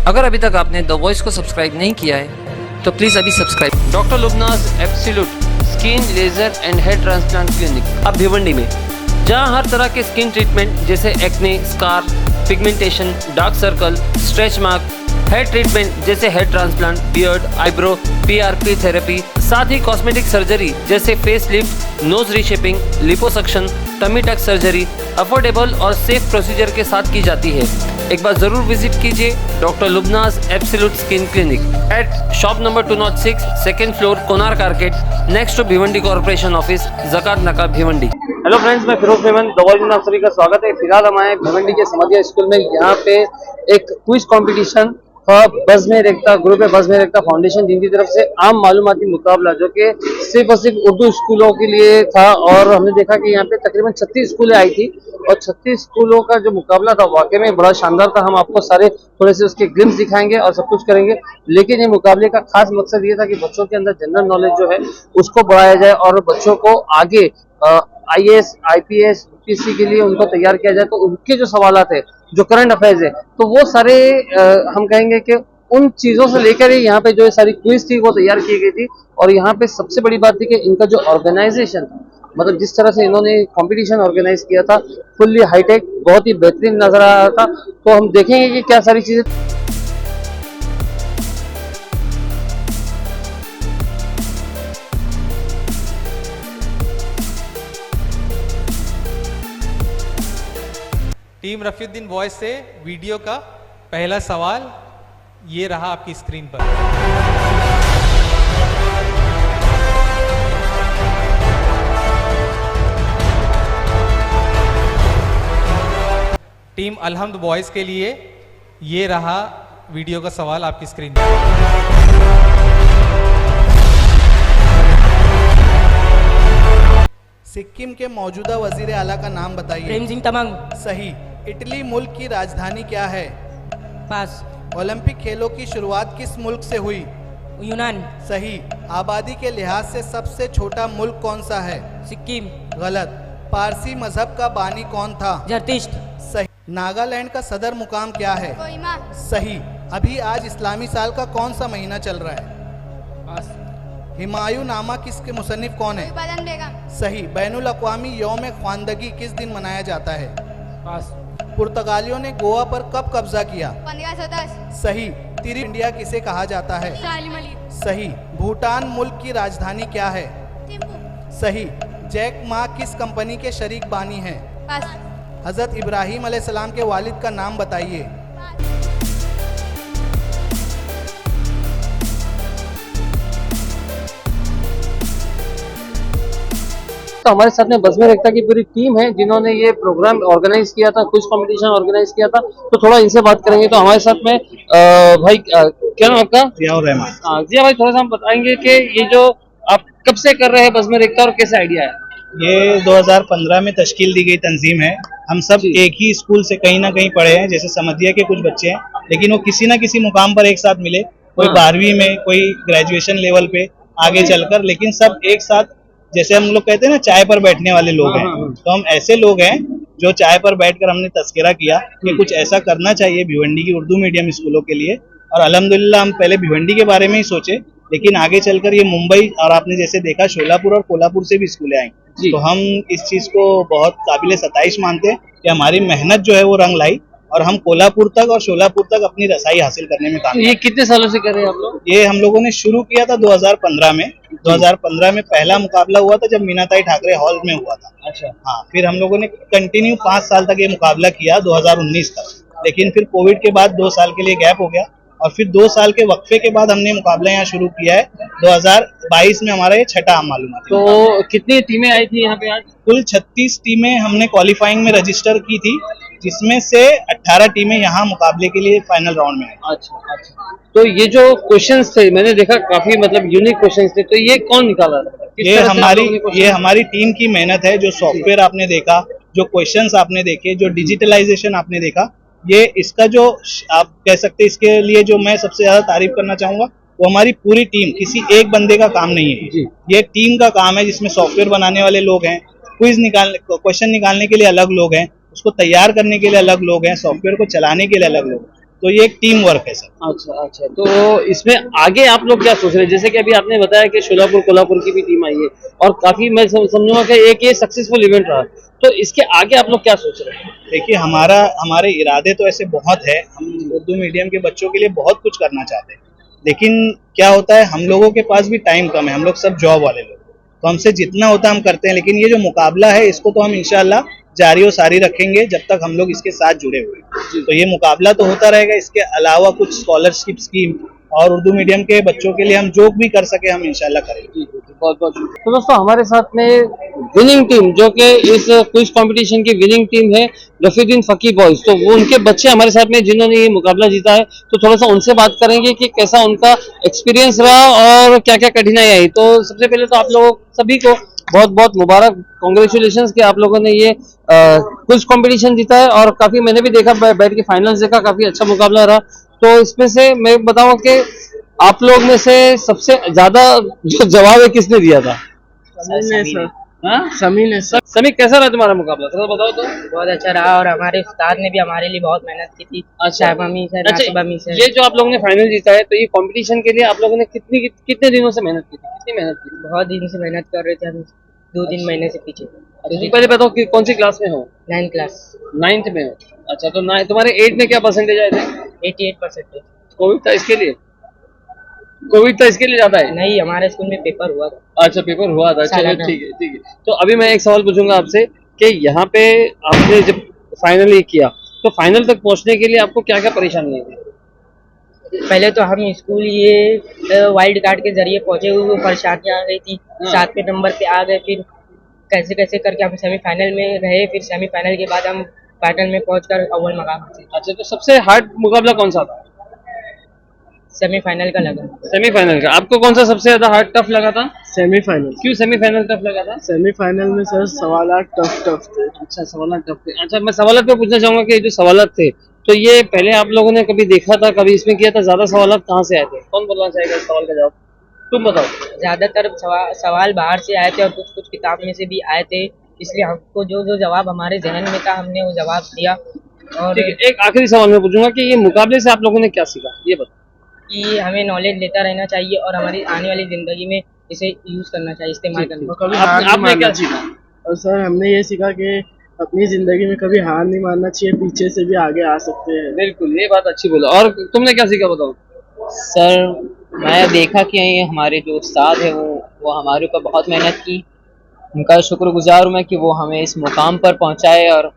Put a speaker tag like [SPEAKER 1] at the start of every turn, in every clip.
[SPEAKER 1] अगर अभी तक आपने द वॉइस को सब्सक्राइब नहीं किया है तो प्लीज़ अभी subscribe. Doctor Lubnaz absolute skin laser and hair transplant clinic अब भिवंडी में, जहां हर तरह के स्किन ट्रीटमेंट जैसे acne, scar, pigmentation, dark circle, stretch mark, hair treatment जैसे hair transplant, beard, eyebrow, PRP therapy, साथ ही कॉस्मेटिक सर्जरी जैसे face lift, nose reshaping, liposuction, tummy tuck surgery affordable और सेफ प्रोसीजर के साथ की जाती है। एक बार जरूर विजिट कीजिए doctor Lubnaz absolute skin clinic at shop number 206, second floor, Konark arcade, next to Bhiwandi corporation office, Jakat Naka, Bhiwandi. Hello friends, मैं फिरोज मेमन, द वॉइस में आप सभी का स्वागत है। फिलहाल हम आए भिवंडी के समधिया स्कूल में। यहाँ पे एक क्विज कंपटीशन बज़्म रेख्ता ग्रुप है, बज़्म रेख्ता फाउंडेशन, जिनकी तरफ से आम मालूमाती मुकाबला जो कि सिर्फ और सिर्फ उर्दू स्कूलों के लिए था। और हमने देखा कि यहाँ पे तकरीबन 36 स्कूलें आई थी और 36 स्कूलों का जो मुकाबला था वाकई में बड़ा शानदार था। हम आपको सारे थोड़े से उसके ग्लिम्स दिखाएंगे और सब कुछ करेंगे, लेकिन ये मुकाबले का खास मकसद ये था कि बच्चों के अंदर जनरल नॉलेज जो है उसको बढ़ाया जाए और बच्चों को आगे IAS, IPS, UPSC के लिए उनको तैयार किया जाए। तो उनके जो सवालात है, जो करंट अफेयर्स है, तो वो सारे हम कहेंगे कि उन चीजों से लेकर ही यहाँ पे जो सारी क्विज थी वो तैयार की गई थी। और यहाँ पे सबसे बड़ी बात थी कि इनका जो ऑर्गेनाइजेशन था, मतलब जिस तरह से इन्होंने कंपटीशन ऑर्गेनाइज किया था, फुल्ली हाईटेक, बहुत ही बेहतरीन नजर आ रहा था। तो हम देखेंगे कि क्या सारी चीजें।
[SPEAKER 2] टीम रफीउद्दीन वॉइस से वीडियो का पहला सवाल ये रहा आपकी स्क्रीन पर। टीम अलहम्द वॉइस के लिए ये रहा वीडियो का सवाल आपकी स्क्रीन पर।
[SPEAKER 3] सिक्किम के मौजूदा वजीर आला का नाम बताइए।
[SPEAKER 4] प्रेम सिंह तमांग।
[SPEAKER 3] सही। इटली मुल्क की राजधानी क्या है?
[SPEAKER 4] पास।
[SPEAKER 3] ओलंपिक खेलों की शुरुआत किस मुल्क से हुई?
[SPEAKER 4] यूनान।
[SPEAKER 3] सही। आबादी के लिहाज से सबसे छोटा मुल्क कौन सा है?
[SPEAKER 4] सिक्किम।
[SPEAKER 3] गलत। पारसी मजहब का बानी कौन था?
[SPEAKER 4] जरतिश्त।
[SPEAKER 3] सही। नागालैंड का सदर मुकाम क्या है?
[SPEAKER 5] कोहिमा।
[SPEAKER 3] सही। अभी आज इस्लामी साल का कौन सा महीना चल रहा है?
[SPEAKER 4] पास।
[SPEAKER 3] हिमायूं नामा किसके मुसन्निफ कौन है?
[SPEAKER 5] बदन बेगम।
[SPEAKER 3] सही। बैनुल अक़वामी यौम ख्वानदगी किस दिन मनाया जाता है?
[SPEAKER 4] पास।
[SPEAKER 3] पुर्तगालियों ने गोवा पर कब कब्जा किया?
[SPEAKER 5] 1510।
[SPEAKER 3] सही। तिरी इंडिया किसे कहा जाता है?
[SPEAKER 5] सालिम अली।
[SPEAKER 3] सही। भूटान मुल्क की राजधानी क्या है?
[SPEAKER 5] थिम्पू।
[SPEAKER 3] सही। जैक मा किस कंपनी के शरीक बानी हैं?
[SPEAKER 5] पास।
[SPEAKER 3] हजरत इब्राहीम अलैहिस्सलाम के वालिद का नाम बताइए।
[SPEAKER 1] तो हमारे साथ में बज़्म रेख्ता की पूरी टीम है जिन्होंने ये प्रोग्राम ऑर्गेनाइज किया था, कुछ कंपटीशन ऑर्गेनाइज किया था। तो थोड़ा इनसे बात करेंगे। तो हमारे साथ में भाई क्या नाम आपका?
[SPEAKER 6] जियाउर रहमान।
[SPEAKER 1] जिया भाई, थोड़ा सा हम बताएंगे कि ये जो आप कब से कर रहे हैं बज़्म रेख्ता और कैसे आइडिया है?
[SPEAKER 6] ये 2015 में तश्कील दी गई तंजीम है। हम सब एक ही स्कूल से कहीं ना कहीं पढ़े हैं, जैसे समधिया के कुछ बच्चे हैं, लेकिन वो किसी ना किसी मुकाम पर एक साथ मिले, कोई 12वीं में, कोई ग्रेजुएशन लेवल पे आगे चलकर, लेकिन सब एक साथ, जैसे हम लोग कहते हैं ना, चाय पर बैठने वाले लोग हैं। तो हम ऐसे लोग हैं जो चाय पर बैठकर हमने तस्करा किया कि कुछ ऐसा करना चाहिए भिवंडी की उर्दू मीडियम स्कूलों के लिए। और अल्हम्दुलिल्लाह हम पहले भिवंडी के बारे में ही सोचे, लेकिन आगे चलकर ये मुंबई और आपने जैसे देखा शोलापुर और कोल्हापुर से भी स्कूलें आई। तो हम इस चीज को बहुत काबिल सताइश मानते हैं कि हमारी मेहनत जो है वो रंग लाई और हम कोल्हापुर तक और शोलापुर तक अपनी रसाई हासिल करने में काम।
[SPEAKER 1] ये कितने सालों से कर रहे हैं आप लोग?
[SPEAKER 6] ये हम लोगों ने शुरू किया था 2015 में। 2015 में पहला मुकाबला हुआ था जब मीनाताई ठाकरे हॉल में हुआ था।
[SPEAKER 1] अच्छा।
[SPEAKER 6] हाँ, फिर हम लोगों ने कंटिन्यू 5 साल तक ये मुकाबला किया 2019 तक, लेकिन फिर कोविड के बाद 2 साल के लिए गैप हो गया और फिर 2 साल के वक्फे के बाद हमने मुकाबला यहाँ शुरू किया है। 2022 में हमारा ये छठा आम मालूमात।
[SPEAKER 1] तो कितनी टीमें आई थी यहाँ पे आज?
[SPEAKER 6] कुल 36 टीमें हमने क्वालिफाइंग में रजिस्टर की थी, जिसमें से 18 टीमें यहाँ मुकाबले के लिए फाइनल राउंड में आई।
[SPEAKER 1] अच्छा। तो ये जो क्वेश्चंस थे, मैंने देखा काफी मतलब यूनिक क्वेश्चंस थे, तो ये कौन निकाला था?
[SPEAKER 6] ये हमारी टीम की मेहनत है। जो सॉफ्टवेयर आपने देखा, जो क्वेश्चंस आपने देखे, जो डिजिटलाइजेशन आपने देखा, ये इसका जो आप कह सकते हैं, इसके लिए जो मैं सबसे ज्यादा तारीफ करना चाहूंगा वो हमारी पूरी टीम, किसी एक बंदे का काम नहीं है। ये टीम का काम है, जिसमें सॉफ्टवेयर बनाने वाले लोग हैं, क्वेश्चन निकालने के लिए अलग लोग हैं, उसको तैयार करने के लिए अलग लोग हैं, सॉफ्टवेयर को चलाने के लिए अलग लोग हैं। तो ये एक टीम वर्क है सर।
[SPEAKER 1] अच्छा अच्छा, तो इसमें आगे आप लोग क्या सोच रहे हैं? जैसे कि अभी आपने बताया कि शोलापुर कोल्हापुर की भी टीम आई है और काफी मैं समझूंगा कि एक ये सक्सेसफुल इवेंट रहा, तो इसके आगे आप लोग क्या सोच रहे हैं?
[SPEAKER 6] देखिए हमारे इरादे तो ऐसे बहुत है, हम उर्दू मीडियम के बच्चों के लिए बहुत कुछ करना चाहते हैं, लेकिन क्या होता है हम लोगों के पास भी टाइम कम है, हम लोग सब जॉब वाले लोग, तो हमसे जितना होता है हम करते हैं, लेकिन ये जो मुकाबला है इसको तो हम इंशाल्लाह जारी और सारी रखेंगे जब तक हम लोग इसके साथ जुड़े हुए हैं। तो ये मुकाबला तो होता रहेगा, इसके अलावा कुछ स्कॉलरशिप स्कीम और उर्दू मीडियम के बच्चों के लिए हम जो भी कर सके हम इंशाल्लाह करेंगे।
[SPEAKER 1] बहुत बहुत शुक्रिया। तो दोस्तों हमारे साथ में विनिंग टीम जो कि इस क्विज कंपटीशन की विनिंग टीम है रफीउद्दीन फकी बॉयज, तो वो उनके बच्चे हमारे साथ में जिन्होंने ये मुकाबला जीता है, तो थोड़ा सा उनसे बात करेंगे कि कैसा उनका एक्सपीरियंस रहा और क्या क्या कठिनाई आई। तो सबसे पहले तो आप लोगों सभी को बहुत बहुत मुबारक, कॉन्ग्रेचुलेशन कि आप लोगों ने ये क्विज कंपटीशन जीता है और काफी मैंने भी देखा, बैठ के फाइनल्स देखा, काफी अच्छा मुकाबला रहा। तो इसमें से मैं बताऊं कि आप लोग में से सबसे ज्यादा जो जवाब है किसने दिया था? समी, कैसा रहा तुम्हारा मुकाबला, थोड़ा बताओ तो।
[SPEAKER 4] बहुत अच्छा रहा और हमारे उस्ताद ने भी हमारे लिए बहुत मेहनत की थी।
[SPEAKER 1] अच्छा।
[SPEAKER 4] मम्मी सर,
[SPEAKER 1] अच्छा,
[SPEAKER 4] नासिबा मी सर।
[SPEAKER 1] ये जो आप लोगों ने फाइनल जीता है, तो ये कंपटीशन के लिए आप लोगों ने कितने दिनों से मेहनत की थी? कितनी मेहनत की थी?
[SPEAKER 4] बहुत दिन से मेहनत कर रहे थे हम, 2-3 महीने से पीछे।
[SPEAKER 1] तो पहले बताओ कि कौन सी क्लास में हो?
[SPEAKER 4] 9th class.
[SPEAKER 1] 9th में हो। अच्छा, तो तुम्हारे 8 में क्या परसेंटेज आए थे?
[SPEAKER 4] 88%।
[SPEAKER 1] कोविड था इसके लिए? कोविड था इसके लिए ज्यादा है?
[SPEAKER 4] नहीं, हमारे स्कूल में पेपर हुआ था।
[SPEAKER 1] अच्छा, पेपर हुआ था। चलो
[SPEAKER 4] सालाना।
[SPEAKER 1] ठीक है ठीक है। तो अभी मैं एक सवाल पूछूंगा आपसे कि यहाँ पे आपने जब फाइनल किया तो फाइनल तक पहुंचने के लिए आपको क्या क्या परेशानी थी?
[SPEAKER 4] पहले तो हम स्कूल ये वाइल्ड कार्ड के जरिए पहुंचे हुए, परेशानियां आ गई थी। 7वें नंबर पे आ गए, फिर कैसे कैसे करके हम सेमीफाइनल में रहे, फिर सेमीफाइनल के बाद हम फाइनल में पहुंचकर अव्वल मकाम हासिल।
[SPEAKER 1] अच्छा, तो सबसे हार्ड मुकाबला कौन सा था?
[SPEAKER 4] सेमीफाइनल का लगा।
[SPEAKER 1] सेमीफाइनल का। आपको कौन सा सबसे ज्यादा हार्ड टफ लगा था?
[SPEAKER 7] सेमीफाइनल।
[SPEAKER 1] क्यों सेमीफाइनल टफ लगा था?
[SPEAKER 7] सेमीफाइनल में सर सवालात टफ थे।
[SPEAKER 1] अच्छा, सवालात टफ थे। अच्छा, मैं सवालात पे पूछना चाहूंगा कि जो सवालात थे, तो ये पहले आप लोगों ने कभी देखा था, कभी इसमें किया था? ज्यादा सवालात कहाँ से आए थे? कौन बोलना चाहेगा इस सवाल का जवाब? तुम बताओ।
[SPEAKER 4] ज्यादातर सवाल बाहर से आए थे और कुछ कुछ किताब में से भी आए थे, इसलिए हमको जो जो जवाब हमारे जहन में था हमने वो जवाब दिया। और
[SPEAKER 1] ठीक है, एक आखिरी सवाल मैं पूछूंगा कि ये मुकाबले से आप लोगों ने क्या सीखा, ये बताओ।
[SPEAKER 4] कि हमें नॉलेज लेता रहना चाहिए और हमारी आने वाली जिंदगी में इसे यूज करना चाहिए, इस्तेमाल करना चाहिए।
[SPEAKER 7] कभी हार नहीं
[SPEAKER 1] आपने क्या
[SPEAKER 7] मानना
[SPEAKER 1] सीखा?
[SPEAKER 7] चाहिए। और सर हमने ये सीखा कि अपनी जिंदगी में कभी हार नहीं मानना चाहिए, पीछे से भी आगे आ सकते हैं।
[SPEAKER 1] बिल्कुल, ये बात अच्छी बोला। और तुमने क्या सीखा, बताओ।
[SPEAKER 8] सर मैं देखा कि हमारे जो उस्ताद है वो हमारे ऊपर बहुत मेहनत की, उनका शुक्रगुजार हूँ मैं कि वो हमें इस मुकाम पर पहुंचाए। और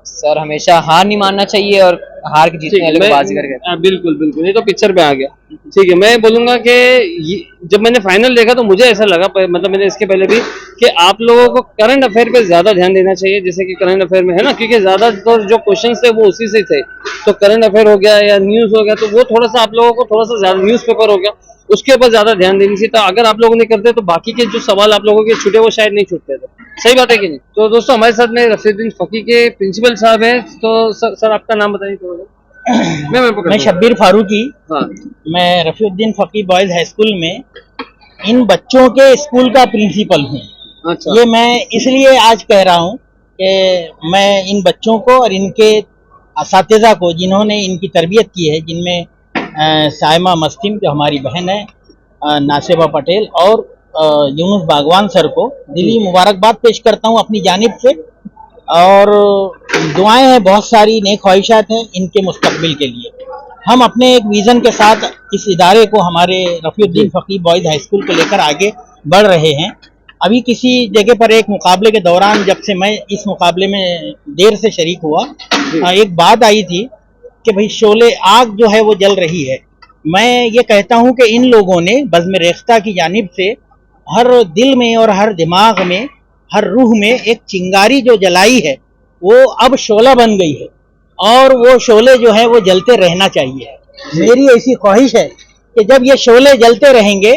[SPEAKER 8] सर हमेशा हार नहीं मानना चाहिए और हार के जीतने वाले को बाजीगर कहते हैं।
[SPEAKER 1] बिल्कुल बिल्कुल, ये तो पिक्चर में आ गया। ठीक है, मैं बोलूंगा कि जब मैंने फाइनल देखा तो मुझे ऐसा लगा, मतलब मैंने इसके पहले भी, कि आप लोगों को करंट अफेयर पे ज्यादा ध्यान देना चाहिए, जैसे कि करंट अफेयर में है ना, क्योंकि ज्यादातर जो क्वेश्चंस थे वो उसी से थे। तो करंट अफेयर हो गया या न्यूज हो गया, तो वो थोड़ा सा आप लोगों को थोड़ा सा ज्यादा, न्यूज पेपर हो गया, उसके ऊपर ज्यादा ध्यान देनी चाहिए। तो अगर आप लोगों ने करते तो बाकी के जो सवाल आप लोगों के छूटे वो शायद नहीं छूटते थे। सही बात है कि नहीं? तो दोस्तों हमारे साथ में रफीउद्दीन फकी के प्रिंसिपल साहब हैं। तो सर आपका नाम बताइए थोड़ा।
[SPEAKER 9] मैं शब्बीर फारूकी।
[SPEAKER 1] हाँ।
[SPEAKER 9] मैं रफीउद्दीन फकी बॉयज हाई स्कूल में इन बच्चों के स्कूल का प्रिंसिपल हूँ।
[SPEAKER 1] अच्छा।
[SPEAKER 9] ये मैं इसलिए आज कह रहा हूँ कि मैं इन बच्चों को और इनके असातिज़ा को जिन्होंने इनकी तरबियत की है, जिनमें साइमा मस्तिम जो हमारी बहन है, नासिबा पटेल और यूनुस बागवान सर को दिली मुबारकबाद पेश करता हूँ अपनी जानिब से। और दुआएं हैं, बहुत सारी नेक ख्वाहिशात हैं इनके मुस्तकबिल के लिए। हम अपने एक विज़न के साथ इस इदारे को, हमारे रफीउद्दीन फकी बॉयज़ हाई स्कूल को लेकर आगे बढ़ रहे हैं। अभी किसी जगह पर एक मुकाबले के दौरान, जब से मैं इस मुकाबले में देर से शरीक हुआ, एक बात आई थी कि भाई शोले आग जो है वो जल रही है। मैं ये कहता हूँ कि इन लोगों ने बज़्म रेख्ता की जानिब से हर दिल में और हर दिमाग में, हर रूह में एक चिंगारी जो जलाई है वो अब शोला बन गई है और वो शोले जो है वो जलते रहना चाहिए। मेरी ऐसी ख्वाहिश है कि जब ये शोले जलते रहेंगे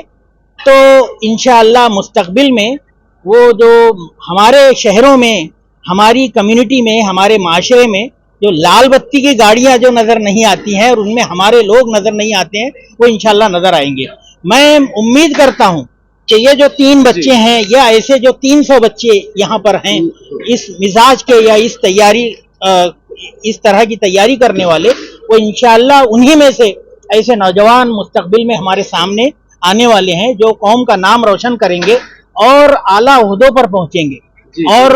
[SPEAKER 9] तो इंशाअल्लाह मुस्तकबिल में वो जो हमारे शहरों में, हमारी कम्युनिटी में, हमारे माशरे में जो लाल बत्ती की गाड़ियां जो नज़र नहीं आती हैं और उनमें हमारे लोग नज़र नहीं आते हैं, वो इंशाअल्लाह नज़र आएंगे। मैं उम्मीद करता हूं कि ये जो 3 बच्चे हैं या ऐसे जो 300 बच्चे यहाँ पर हैं इस मिजाज के या इस तरह की तैयारी करने वाले, वो इंशाअल्लाह उन्हीं में से ऐसे नौजवान मुस्तकबिल में हमारे सामने आने वाले हैं जो कौम का नाम रोशन करेंगे और आला ओहदों पर पहुंचेंगे। और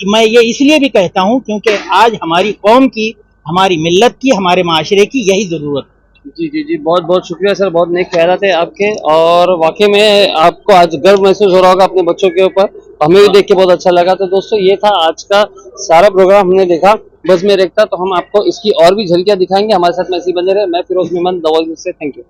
[SPEAKER 9] मैं ये इसलिए भी कहता हूं क्योंकि आज हमारी कौम की, हमारी मिल्लत की, हमारे माशरे की यही ज़रूरत है।
[SPEAKER 1] जी जी जी, बहुत बहुत शुक्रिया सर, बहुत नेक ख्यालात है आपके, और वाकई में आपको आज गर्व महसूस हो रहा होगा अपने बच्चों के ऊपर, हमें भी देख के बहुत अच्छा लगा। तो दोस्तों ये था आज का सारा प्रोग्राम हमने देखा बस में रेखता, तो हम आपको इसकी और भी झलकियां दिखाएंगे, हमारे साथ में ऐसे ही बने रहे। मैं फिरोज मेमन, द वॉइस से, थैंक यू।